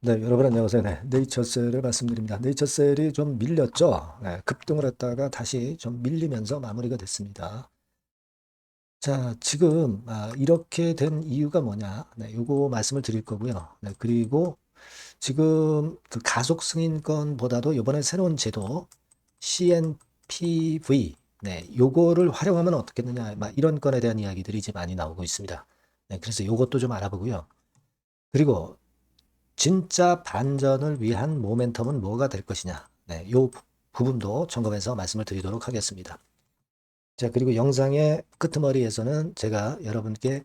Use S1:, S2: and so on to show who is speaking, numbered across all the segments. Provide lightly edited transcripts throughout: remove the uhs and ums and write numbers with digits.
S1: 네, 여러분 안녕하세요. 네, 네이처셀을 말씀드립니다. 네이처셀이 좀 밀렸죠. 네, 급등을 했다가 다시 좀 밀리면서 마무리가 됐습니다. 자, 지금 이렇게 된 이유가 뭐냐? 네, 요거 말씀을 드릴 거고요. 네, 그리고 지금 그 가속 승인권보다도 이번에 새로운 제도 CNPV, 네, 요거를 활용하면 어떻겠느냐? 막 이런 건에 대한 이야기들이 이제 많이 나오고 있습니다. 네, 그래서 요것도 좀 알아보고요. 그리고 진짜 반전을 위한 모멘텀은 뭐가 될 것이냐. 네, 요 부분도 점검해서 말씀을 드리도록 하겠습니다. 자, 그리고 영상의 끄트머리에서는 제가 여러분께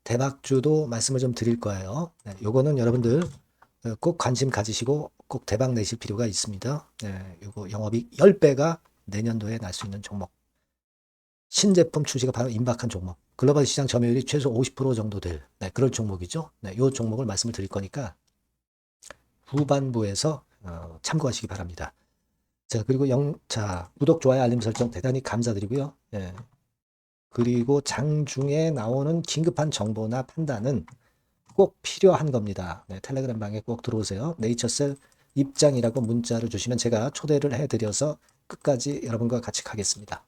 S1: 대박주도 말씀을 좀 드릴 거예요. 네, 요거는 여러분들 꼭 관심 가지시고 꼭 대박 내실 필요가 있습니다. 네, 요거 영업이익 10배가 내년도에 날 수 있는 종목. 신제품 출시가 바로 임박한 종목. 글로벌 시장 점유율이 최소 50% 정도 될 네, 그런 종목이죠. 네, 요 종목을 말씀을 드릴 거니까 후반부에서 참고하시기 바랍니다. 자, 그리고 구독, 좋아요, 알림 설정 대단히 감사드리고요. 예. 그리고 장중에 나오는 긴급한 정보나 판단은 꼭 필요한 겁니다. 네, 텔레그램 방에 꼭 들어오세요. 네이처셀 입장이라고 문자를 주시면 제가 초대를 해드려서 끝까지 여러분과 같이 가겠습니다.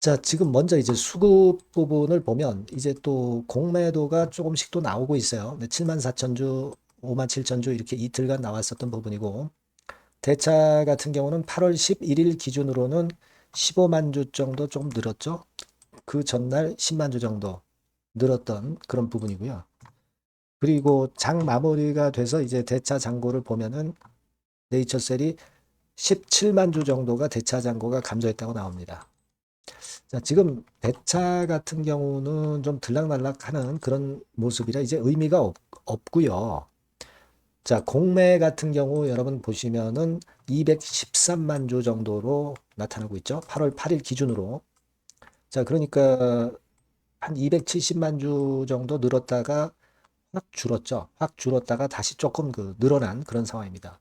S1: 자, 지금 먼저 이제 수급 부분을 보면 이제 또 공매도가 조금씩 또 나오고 있어요. 네, 74,000주, 57,000주 이렇게 이틀간 나왔었던 부분이고 대차 같은 경우는 8월 11일 기준으로는 15만 주 정도 좀 늘었죠. 그 전날 10만 주 정도 늘었던 그런 부분이고요. 그리고 장 마무리가 돼서 이제 대차 잔고를 보면은 네이처셀이 17만 주 정도가 대차 잔고가 감소했다고 나옵니다. 자, 지금 대차 같은 경우는 좀 들락날락하는 그런 모습이라 이제 의미가 없고요. 자, 공매 같은 경우 여러분 보시면은 213만 주 정도로 나타나고 있죠. 8월 8일 기준으로. 자, 그러니까 한 270만 주 정도 늘었다가 확 줄었죠. 확 줄었다가 다시 조금 늘어난 그런 상황입니다.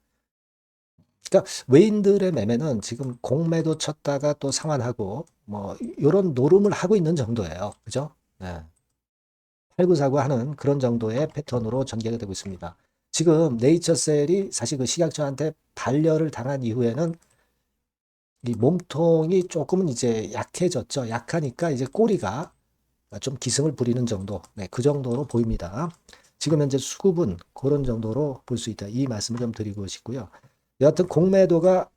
S1: 그러니까 외인들의 매매는 지금 공매도 쳤다가 또 상환하고 뭐 이런 노름을 하고 있는 정도예요. 그죠? 네. 팔구사구 하는 그런 정도의 패턴으로 전개가 되고 있습니다. 지금 네이처셀이 사실 그 식약처한테 반려를 당한 이후에는 이 몸통이 조금은 이제 약해졌죠. 약하니까 이제 꼬리가 좀 기승을 부리는 정도, 네, 그 정도로 보입니다. 지금 현재 수급은 그런 정도로 볼 수 있다. 이 말씀을 좀 드리고 싶고요. 여하튼 공매도가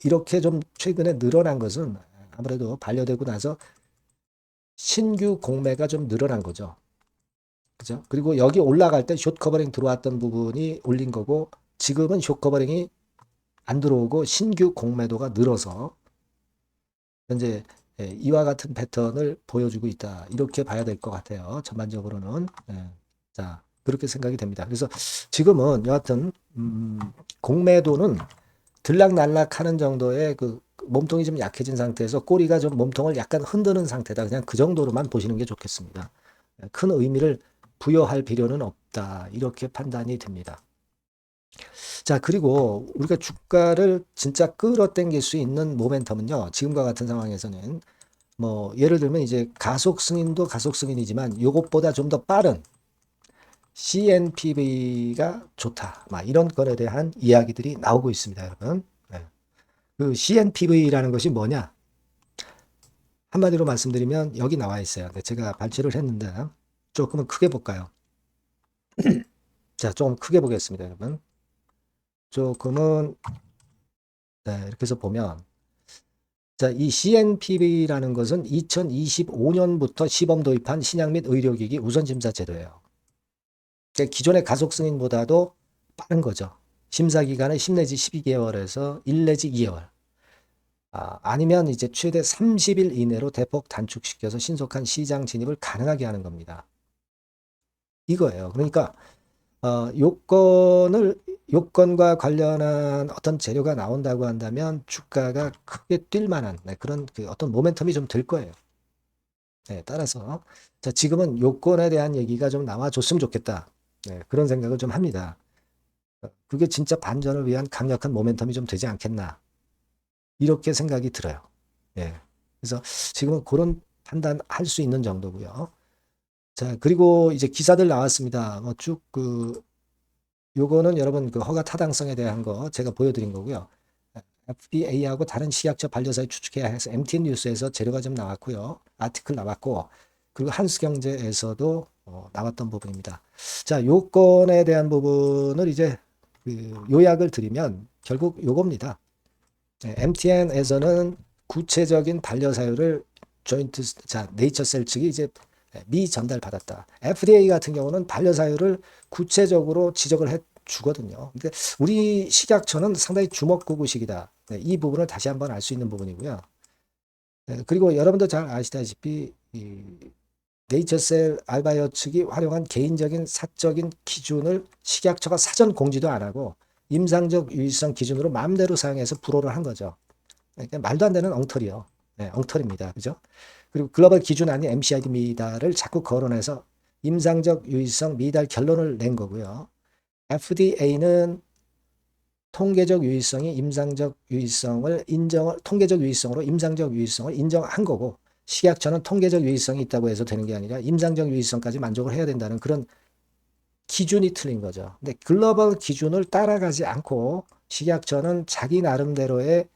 S1: 이렇게 좀 최근에 늘어난 것은 아무래도 반려되고 나서 신규 공매가 좀 늘어난 거죠. 그죠? 그리고 여기 올라갈 때 숏 커버링 들어왔던 부분이 올린 거고 지금은 숏 커버링이 안 들어오고 신규 공매도가 늘어서 현재 이와 같은 패턴을 보여주고 있다. 이렇게 봐야 될 것 같아요. 전반적으로는. 자, 그렇게 생각이 됩니다. 그래서 지금은 여하튼 공매도는 들락날락하는 정도의 그 몸통이 좀 약해진 상태에서 꼬리가 좀 몸통을 약간 흔드는 상태다. 그냥 그 정도로만 보시는 게 좋겠습니다. 큰 의미를 부여할 필요는 없다. 이렇게 판단이 됩니다. 자, 그리고 우리가 주가를 진짜 끌어당길 수 있는 모멘텀은요. 지금과 같은 상황에서는 뭐 예를 들면 이제 가속 승인도 가속 승인이지만 요것보다 좀 더 빠른 CNPV가 좋다. 막 이런 거에 대한 이야기들이 나오고 있습니다, 여러분. 네. 그 CNPV라는 것이 뭐냐? 한마디로 말씀드리면 여기 나와 있어요. 네, 제가 발췌를 했는데 조금은 크게 볼까요? 자, 조금 크게 보겠습니다, 여러분. 조금은 네, 이렇게 해서 보면 자, 이 CNPV라는 것은 2025년부터 시범 도입한 신약 및 의료기기 우선심사 제도예요. 그러니까 기존의 가속 승인보다도 빠른 거죠. 심사 기간은 10 내지 12개월에서 1 내지 2개월. 아니면 이제 최대 30일 이내로 대폭 단축시켜서 신속한 시장 진입을 가능하게 하는 겁니다. 이거예요. 그러니까 요건과 관련한 어떤 재료가 나온다고 한다면 주가가 크게 뛸 만한 네, 그런 그 어떤 모멘텀이 좀 들 거예요. 네, 따라서 자, 지금은 요건에 대한 얘기가 좀 나와줬으면 좋겠다. 네, 그런 생각을 좀 합니다. 그게 진짜 반전을 위한 강력한 모멘텀이 좀 되지 않겠나. 이렇게 생각이 들어요. 예. 그래서 지금은 그런 판단할 수 있는 정도고요. 자, 그리고 이제 기사들 나왔습니다. 뭐 쭉 요거는 여러분 그 허가 타당성에 대한 거 제가 보여드린 거고요. FDA하고 다른 식약처 반려사를 추측해야 해서 MTN 뉴스에서 재료가 좀 나왔고요. 아티클 나왔고, 그리고 한수경제에서도 나왔던 부분입니다. 자, 요건에 대한 부분을 이제 그 요약을 드리면 결국 요겁니다. MTN에서는 구체적인 반려 사유를 조인트 자 네이처셀 측이 이제 미전달 받았다. FDA 같은 경우는 반려 사유를 구체적으로 지적을 해 주거든요. 근데 우리 식약처는 상당히 주먹구구식이다. 네, 이 부분을 다시 한번 알 수 있는 부분이고요. 네, 그리고 여러분도 잘 아시다시피 이 네이처셀 알바이오 측이 활용한 개인적인 사적인 기준을 식약처가 사전 공지도 안 하고 임상적 유의성 기준으로 마음대로 사용해서 불허를 한 거죠. 그러니까 말도 안 되는 엉터리요. 네, 엉터리입니다. 그죠? 그리고 글로벌 기준 아닌 MCID 미달을 자꾸 거론해서 임상적 유의성 미달 결론을 낸 거고요. FDA는 통계적 유의성이 임상적 유의성을 통계적 유의성으로 임상적 유의성을 인정한 거고, 식약처는 통계적 유의성이 있다고 해서 되는 게 아니라 임상적 유의성까지 만족을 해야 된다는 그런 기준이 틀린 거죠. 근데 글로벌 기준을 따라가지 않고 식약처는 자기 나름대로의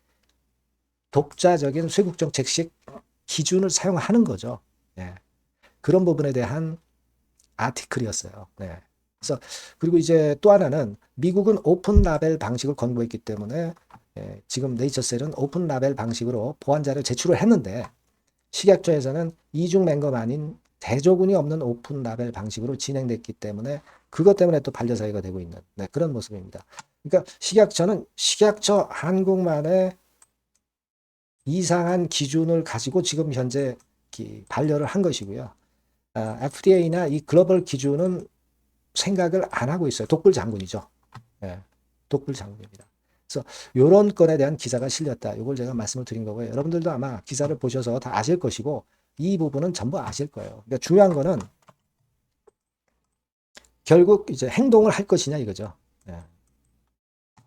S1: 독자적인 쇄국 정책식 기준을 사용하는 거죠. 네. 그런 부분에 대한 아티클이었어요. 네. 그래서 그리고 이제 또 하나는 미국은 오픈 라벨 방식을 권고했기 때문에 지금 네이처셀은 오픈 라벨 방식으로 보완자를 제출을 했는데 식약처에서는 이중 맹검 아닌 대조군이 없는 오픈 라벨 방식으로 진행됐기 때문에 그것 때문에 또 반려사유가 되고 있는 그런 모습입니다. 그러니까 식약처는 식약처 한국만의 이상한 기준을 가지고 지금 현재 반려를 한 것이고요. FDA나 이 글로벌 기준은 생각을 안 하고 있어요. 독불 장군이죠. 예, 독불 장군입니다. 그래서 이런 건에 대한 기사가 실렸다. 이걸 제가 말씀을 드린 거고요. 여러분들도 아마 기사를 보셔서 다 아실 것이고 이 부분은 전부 아실 거예요. 그러니까 중요한 거는 결국 이제 행동을 할 것이냐 이거죠. 예.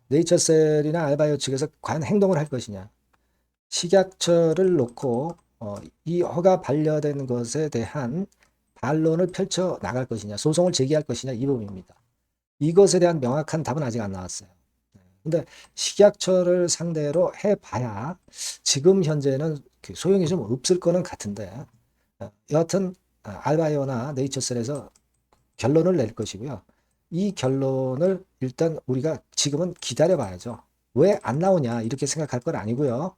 S1: 네이처셀이나 알바이오 측에서 과연 행동을 할 것이냐. 식약처를 놓고 이 허가 반려된 것에 대한 반론을 펼쳐 나갈 것이냐, 소송을 제기할 것이냐 이 부분입니다. 이것에 대한 명확한 답은 아직 안 나왔어요. 근데 식약처를 상대로 해봐야 지금 현재는 소용이 좀 없을 거는 같은데 여하튼 알바이오나 네이처셀에서 결론을 낼 것이고요. 이 결론을 일단 우리가 지금은 기다려봐야죠. 왜 안 나오냐 이렇게 생각할 건 아니고요.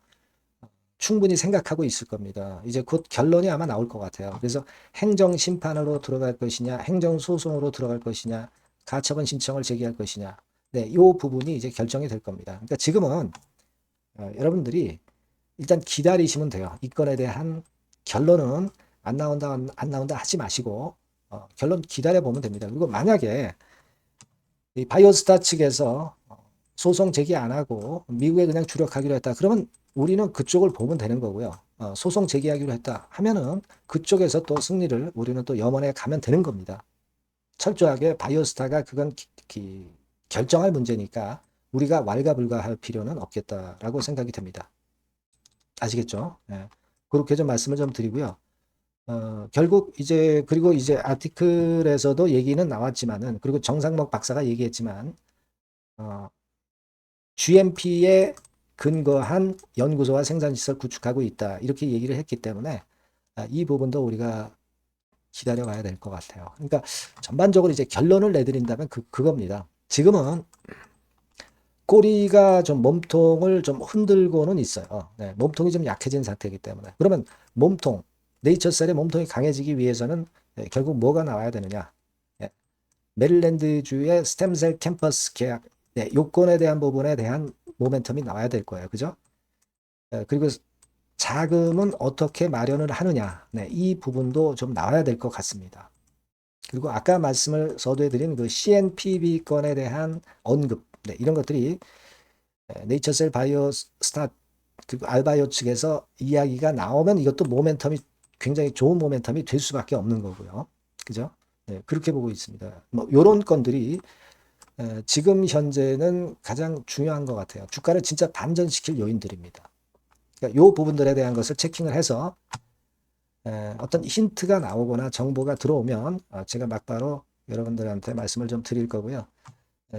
S1: 충분히 생각하고 있을 겁니다. 이제 곧 결론이 아마 나올 것 같아요. 그래서 행정심판으로 들어갈 것이냐, 행정소송으로 들어갈 것이냐, 가처분 신청을 제기할 것이냐. 네, 이 부분이 이제 결정이 될 겁니다. 그러니까 지금은 여러분들이 일단 기다리시면 돼요. 이 건에 대한 결론은 안 나온다, 안 나온다 하지 마시고 결론 기다려 보면 됩니다. 그리고 만약에 이 바이오스타 측에서 소송 제기 안 하고 미국에 그냥 주력하기로 했다. 그러면 우리는 그쪽을 보면 되는 거고요. 소송 제기하기로 했다 하면은 그쪽에서 또 승리를 우리는 또 염원해 가면 되는 겁니다. 철저하게 바이오스타가 그건 결정할 문제니까 우리가 왈가불가할 필요는 없겠다라고 생각이 됩니다. 아시겠죠? 네. 그렇게 좀 말씀을 좀 드리고요. 결국 이제 그리고 이제 아티클에서도 얘기는 나왔지만은 그리고 정상목 박사가 얘기했지만 GMP에 근거한 연구소와 생산시설 구축하고 있다. 이렇게 얘기를 했기 때문에 이 부분도 우리가 기다려 봐야 될 것 같아요. 그러니까 전반적으로 이제 결론을 내드린다면 그겁니다. 지금은 꼬리가 좀 몸통을 좀 흔들고는 있어요. 네, 몸통이 좀 약해진 상태이기 때문에. 그러면 몸통, 네이처셀의 몸통이 강해지기 위해서는 결국 뭐가 나와야 되느냐. 메릴랜드주의 스템셀 캠퍼스 계약 요건에 대한 부분에 대한 모멘텀이 나와야 될 거예요. 그죠? 그리고 자금은 어떻게 마련을 하느냐. 네, 이 부분도 좀 나와야 될 것 같습니다. 그리고 아까 말씀을 서두에드린 그 CNPB 건에 대한 언급, 네, 이런 것들이 네이처셀 바이오스타 그리고 알바이오 측에서 이야기가 나오면 이것도 모멘텀이 굉장히 좋은 모멘텀이 될 수밖에 없는 거고요. 그죠? 네, 그렇게 보고 있습니다. 뭐 요런 건들이 지금 현재는 가장 중요한 것 같아요. 주가를 진짜 반전시킬 요인들입니다. 그러니까 요 부분들에 대한 것을 체킹을 해서 어떤 힌트가 나오거나 정보가 들어오면 제가 막바로 여러분들한테 말씀을 좀 드릴 거고요.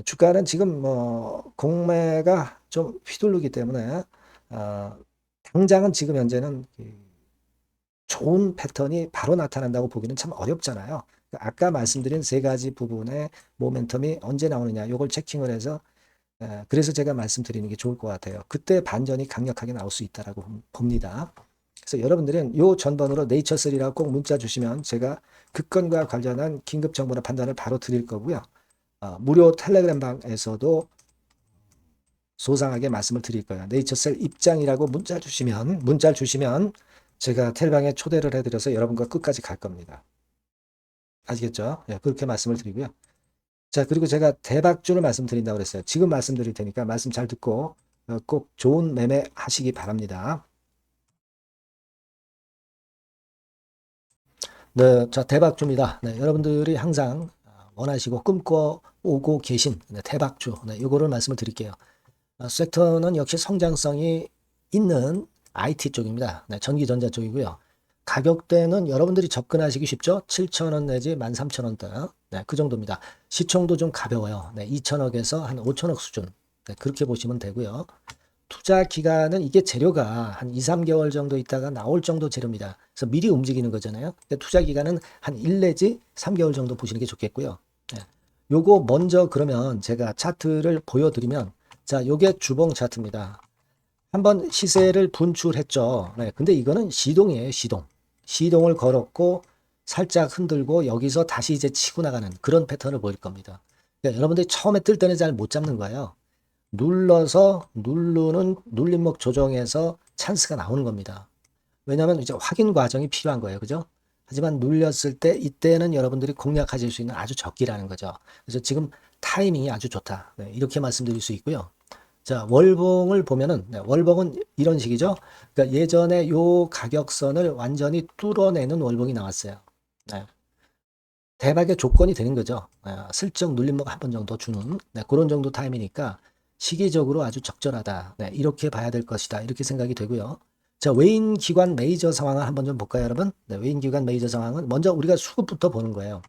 S1: 주가는 지금 뭐 공매가 좀 휘두르기 때문에 당장은 지금 현재는 좋은 패턴이 바로 나타난다고 보기는 참 어렵잖아요. 아까 말씀드린 세 가지 부분의 모멘텀이 언제 나오느냐, 이걸 체킹을 해서 그래서 제가 말씀드리는 게 좋을 것 같아요. 그때 반전이 강력하게 나올 수 있다라고 봅니다. 그래서 여러분들은 요 전번으로 네이처3라고 꼭 문자 주시면 제가 그 건과 관련한 긴급 정보나 판단을 바로 드릴 거고요. 무료 텔레그램 방에서도 소상하게 말씀을 드릴 거예요. 네이처셀 입장이라고 문자를 주시면 제가 텔방에 초대를 해드려서 여러분과 끝까지 갈 겁니다. 아시겠죠? 예, 그렇게 말씀을 드리고요. 자, 그리고 제가 대박주를 말씀드린다고 그랬어요. 지금 말씀드릴 테니까 말씀 잘 듣고 꼭 좋은 매매 하시기 바랍니다. 네, 자, 대박주입니다. 네, 여러분들이 항상 원하시고 꿈꿔오고 계신 대박주, 이거를 말씀을 드릴게요. 섹터는 역시 성장성이 있는 IT 쪽입니다. 네, 전기전자 쪽이고요. 가격대는 여러분들이 접근하시기 쉽죠? 7,000원 내지 13,000원대. 네, 그 정도입니다. 시총도 좀 가벼워요. 네, 2천억에서 한 5천억 수준. 네, 그렇게 보시면 되고요. 투자 기간은 이게 재료가 한 2, 3개월 정도 있다가 나올 정도 재료입니다. 그래서 미리 움직이는 거잖아요. 투자 기간은 한 1 내지 3개월 정도 보시는 게 좋겠고요. 네. 요거 먼저 그러면 제가 차트를 보여드리면 자, 요게 주봉 차트입니다. 한번 시세를 분출했죠. 네, 근데 이거는 시동이에요, 시동. 시동을 걸었고 살짝 흔들고 여기서 다시 이제 치고 나가는 그런 패턴을 보일 겁니다. 그러니까 여러분들이 처음에 뜰 때는 잘 못 잡는 거예요. 눌러서 누르는 눌림목 조정에서 찬스가 나오는 겁니다. 왜냐하면 이제 확인 과정이 필요한 거예요. 그죠? 하지만 눌렸을 때 이때는 여러분들이 공략하실 수 있는 아주 적기라는 거죠. 그래서 지금 타이밍이 아주 좋다. 네, 이렇게 말씀드릴 수 있고요. 자, 월봉을 보면은 네, 월봉은 이런 식이죠. 그러니까 예전에 요 가격선을 완전히 뚫어내는 월봉이 나왔어요. 네, 대박의 조건이 되는 거죠. 슬쩍 눌림목 한 번 정도 주는 그런 정도 타임이니까 시기적으로 아주 적절하다. 네, 이렇게 봐야 될 것이다. 이렇게 생각이 되고요. 자, 외인 기관 메이저 상황을 한번 좀 볼까요, 여러분? 네, 외인 기관 메이저 상황은 먼저 우리가 수급부터 보는 거예요.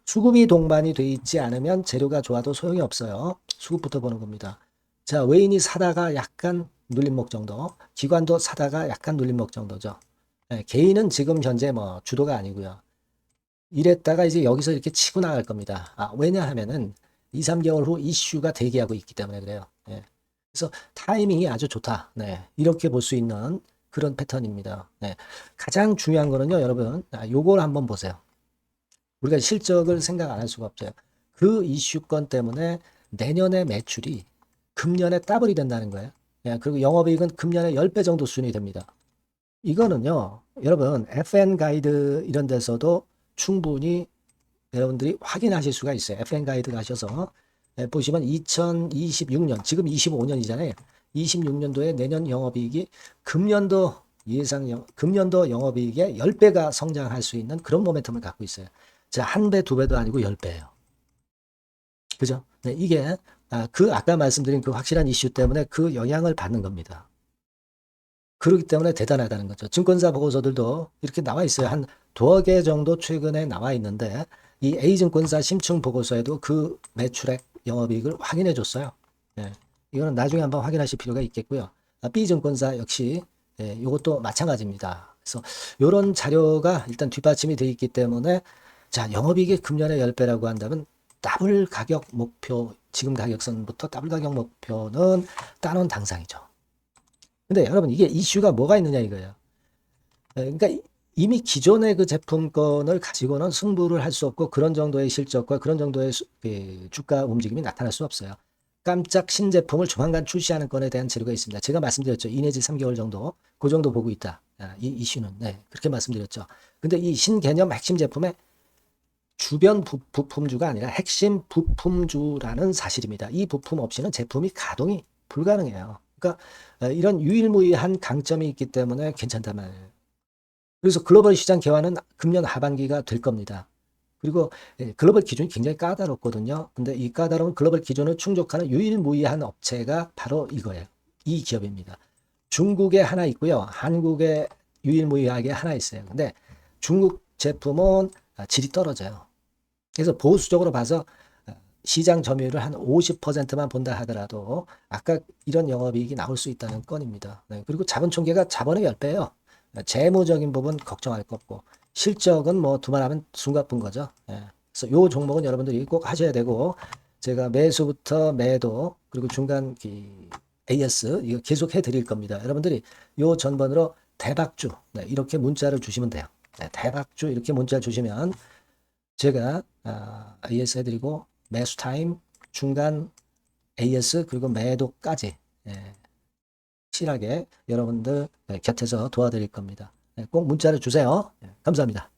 S1: 수급이 동반이 돼 있지 않으면 재료가 좋아도 소용이 없어요. 수급부터 보는 겁니다. 자, 외인이 사다가 약간 눌림목 정도, 기관도 사다가 약간 눌림목 정도죠. 네, 개인은 지금 현재 뭐 주도가 아니고요. 이랬다가 이제 여기서 이렇게 치고 나갈 겁니다. 왜냐하면은 2, 3개월 후 이슈가 대기하고 있기 때문에 그래요. 예. 그래서 타이밍이 아주 좋다. 네. 이렇게 볼 수 있는 그런 패턴입니다. 네. 가장 중요한 거는요, 여러분. 요걸 한번 보세요. 우리가 실적을 생각 안 할 수가 없어요. 그 이슈건 때문에 내년의 매출이 금년에 더블이 된다는 거예요. 예. 그리고 영업이익은 금년에 10배 정도 수준이 됩니다. 이거는요, 여러분, FN 가이드 이런 데서도 충분히 여러분들이 확인하실 수가 있어요. FN 가이드 가셔서 보시면 2026년, 지금 25년이잖아요. 26년도에 내년 영업이익이 금년도 영업이익의 10배가 성장할 수 있는 그런 모멘텀을 갖고 있어요. 자, 한 배, 두 배도 아니고 10배예요. 그죠? 네, 이게 아까 말씀드린 그 확실한 이슈 때문에 그 영향을 받는 겁니다. 그렇기 때문에 대단하다는 거죠. 증권사 보고서들도 이렇게 나와 있어요. 한 두어 개 정도 최근에 나와 있는데 이 A증권사 심층 보고서에도 그 매출액 영업이익을 확인해 줬어요. 예. 이거는 나중에 한번 확인하실 필요가 있겠고요. B증권사 역시 이것도 마찬가지입니다. 그래서 이런 자료가 일단 뒷받침이 되어 있기 때문에 자, 영업이익이 금년에 10배라고 한다면 더블 가격 목표, 지금 가격선부터 더블 가격 목표는 따놓은 당상이죠. 근데 여러분 이게 이슈가 뭐가 있느냐 이거예요. 그러니까 이미 기존의 그 제품권을 가지고는 승부를 할 수 없고 그런 정도의 실적과 그런 정도의 주가 움직임이 나타날 수 없어요. 깜짝 신제품을 조만간 출시하는 건에 대한 재료가 있습니다. 제가 말씀드렸죠. 2 내지 3개월 정도, 그 정도 보고 있다. 이 이슈는. 네, 그렇게 말씀드렸죠. 근데 이 신개념 핵심 제품의 주변 부품주가 아니라 핵심 부품주라는 사실입니다. 이 부품 없이는 제품이 가동이 불가능해요. 그러니까 이런 유일무이한 강점이 있기 때문에 괜찮단 말이에요. 그래서 글로벌 시장 개화는 금년 하반기가 될 겁니다. 그리고 글로벌 기준이 굉장히 까다롭거든요. 근데 이 까다로운 글로벌 기준을 충족하는 유일무이한 업체가 바로 이거예요. 이 기업입니다. 중국에 하나 있고요. 한국에 유일무이하게 하나 있어요. 근데 중국 제품은 질이 떨어져요. 그래서 보수적으로 봐서 시장 점유율을 한 50%만 본다 하더라도 아까 이런 영업이익이 나올 수 있다는 건입니다. 네, 그리고 자본총계가 자본의 10배예요. 재무적인 부분 걱정할 거 없고 실적은 뭐 두말하면 숨가쁜 거죠. 예. 그래서 요 종목은 여러분들이 꼭 하셔야 되고 제가 매수부터 매도 그리고 중간 AS 이거 계속 해드릴 겁니다. 여러분들이 요 전번으로 대박주 네, 이렇게 문자를 주시면 돼요. 네, 대박주 이렇게 문자를 주시면 제가 AS 해드리고 매수 타임 중간 AS 그리고 매도까지 예, 확실하게 여러분들 곁에서 도와드릴 겁니다. 꼭 문자를 주세요. 감사합니다.